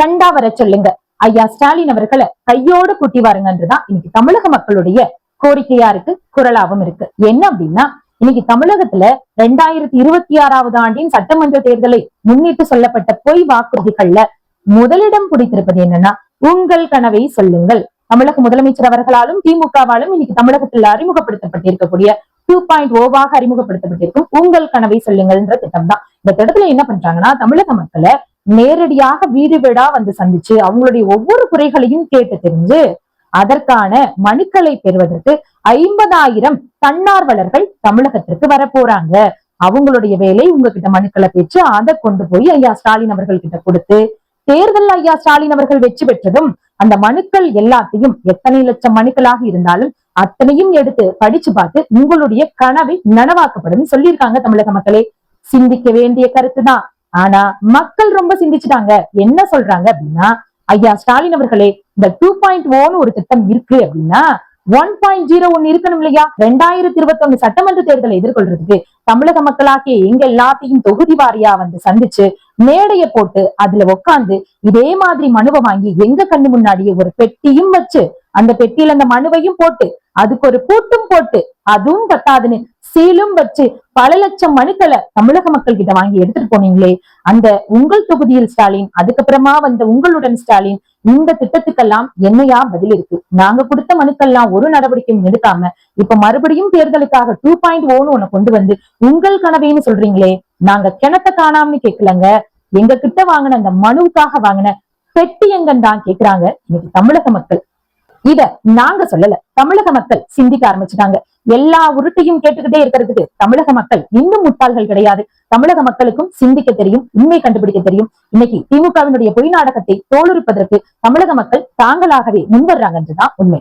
கண்டா வர சொல்லுங்க, ஐயா ஸ்டாலின் அவர்களை கையோடு கூட்டி வாருங்கன்றதுதான் இன்னைக்கு தமிழக மக்களுடைய கோரிக்கையா இருக்கு, குரலாவும் இருக்கு. என்ன அப்படின்னா, இன்னைக்கு தமிழகத்துல 2026வது ஆண்டின் சட்டமன்ற தேர்தலை முன்னிட்டு சொல்லப்பட்ட பொய் வாக்குறுதிகள்ல முதலிடம் பிடித்திருப்பது என்னன்னா, உங்கள் கனவை சொல்லுங்கள். தமிழக முதலமைச்சர் அவர்களாலும் திமுகவாலும் இன்னைக்கு தமிழகத்தில் அறிமுகப்படுத்தப்பட்டிருக்கக்கூடிய 2.0 அறிமுகப்படுத்தப்பட்டிருக்கும் உங்கள் கனவை சொல்லுங்கள்ன்ற திட்டம் தான். இந்த திட்டத்துல என்ன பண்றாங்கன்னா, தமிழக மக்களை நேரடியாக வீடு வீடா வந்து சந்திச்சு அவங்களுடைய ஒவ்வொரு குறைகளையும் கேட்டு தெரிஞ்சு அதற்கான மனுக்களை பெறுவதற்கு 50,000 தன்னார்வலர்கள் தமிழகத்திற்கு வர போறாங்க. அவங்களுடைய வேலை உங்ககிட்ட மனுக்களை பெற்று அதை கொண்டு போய் ஐயா ஸ்டாலின் அவர்கள் கிட்ட கொடுத்து, தேர்தல் ஐயா ஸ்டாலின் அவர்கள் வெற்றி பெற்றதும் அந்த மனுக்கள் எல்லாத்தையும் எத்தனை லட்சம் மனுக்களாக இருந்தாலும் அத்தனையும் எடுத்து படிச்சு பார்த்து உங்களுடைய கனவை நனவாக்கப்படும் சொல்லியிருக்காங்க. தமிழக மக்களே, சிந்திக்க வேண்டிய கருத்து தான். ஆனா மக்கள் ரொம்ப சிந்திச்சுட்டாங்க. என்ன சொல்றாங்க அப்படின்னா, ஐயா ஸ்டாலின் அவர்களே, இந்த 2.0 ஒரு திட்டம் இருக்கு அப்படின்னா 1.0 ஒண்ணு இருக்கணும் இல்லையா? 2021 சட்டமன்ற தேர்தலை எதிர்கொள்றதுக்கு தமிழக மக்களாக்கே எங்க எல்லாத்தையும் தொகுதி வாரியா வந்து சந்திச்சு மேடைய போட்டு அதுல உட்காந்து இதே மாதிரி மனுவை வாங்கி எங்க கண்ணு முன்னாடியே ஒரு பெட்டியும் வச்சு அந்த பெட்டியில அந்த மனுவையும் போட்டு அதுக்கு ஒரு பூட்டும் போட்டு அதுவும் பத்தாதுன்னு சீலும் வச்சு பல லட்சம் மனுக்களை தமிழக மக்கள் கிட்ட வாங்கி எடுத்துட்டு போனீங்களே, அந்த உங்கள் தொகுதியில் ஸ்டாலின், அதுக்கப்புறமா வந்த உங்களுடன் ஸ்டாலின், இந்த திட்டத்துக்கெல்லாம் என்னையா பதில் இருக்கு? நாங்க கொடுத்த மனுக்கெல்லாம் ஒரு நடவடிக்கையும் எடுக்காம இப்ப மறுபடியும் தேர்தலுக்காக 2.0 ஒண்ணு கொண்டு வந்து உங்கள் கனவைன்னு சொல்றீங்களே. நாங்க கிணத்தை காணாமனு கேட்கலங்க, எங்க கிட்ட வாங்கின அந்த மனுவுக்காக வாங்கின பெட்டி எங்கன்னு தான் கேக்குறாங்க இன்னைக்கு தமிழக மக்கள். இத நாங்க சொல்லல, தமிழக மக்கள் சிந்திக்க ஆரம்பிச்சுட்டாங்க. எல்லா உருட்டையும் கேட்டுக்கிட்டே இருக்கிறதுக்கு தமிழக மக்கள் இன்னும் முட்டாள்கள் கிடையாது. தமிழக மக்களுக்கும் சிந்திக்க தெரியும், உண்மை கண்டுபிடிக்க தெரியும். இன்னைக்கு திமுகவினுடைய பொய் நாடகத்தை தோலுரிப்பதற்கு தமிழக மக்கள் தாங்களாகவே முன்வர்றாங்கன்றதுதான் உண்மை.